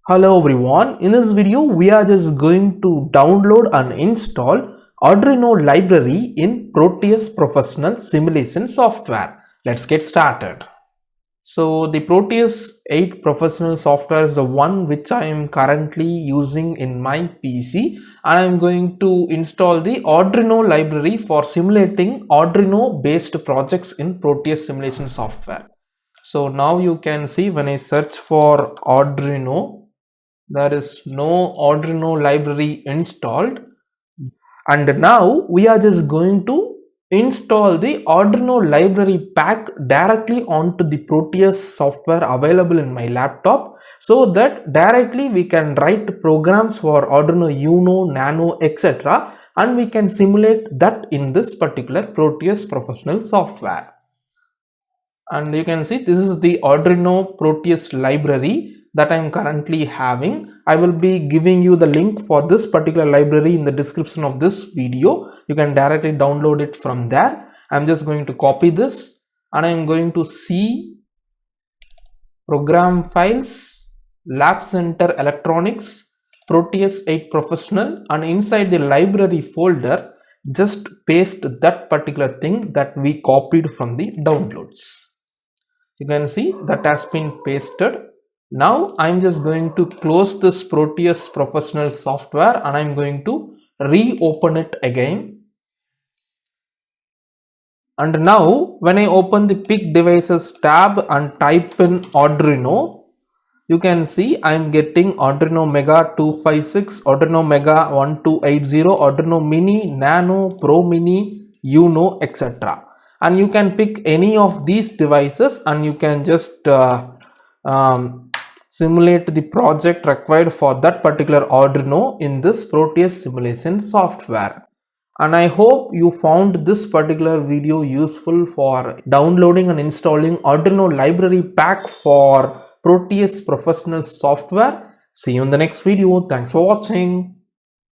Hello everyone, in this video we are just going to download and install Arduino library in Proteus professional simulation software. Let's get started. So the Proteus 8 professional software is the one which I am currently using in my PC, and I am going to install the Arduino library for simulating Arduino based projects in Proteus simulation software. So now you can see when I search for Arduino, there is no Arduino library installed, and now we are just going to install the Arduino library pack directly onto the Proteus software available in my laptop, so that directly we can write programs for Arduino Uno, Nano, etc., and we can simulate that in this particular Proteus professional software. And you can see this is the Arduino Proteus library that I am currently having. I will be giving you the link for this particular library in the description of this video. You can directly download it from there. I'm just going to copy this and I'm going to see program files, lab center electronics, Proteus 8 professional, and inside the library folder just paste that particular thing that we copied from the downloads. You can see that has been pasted. Now I'm just going to close this Proteus professional software and I'm going to reopen it again. And now when I open the pick devices tab and type in Arduino, you can see I'm getting Arduino Mega 256, Arduino Mega 1280, Arduino Mini, Nano, Pro Mini, Uno, etc. And you can pick any of these devices and you can just simulate the project required for that particular Arduino in this Proteus simulation software. And I hope you found this particular video useful for downloading and installing Arduino library pack for Proteus professional software. See you in the next video. Thanks for watching.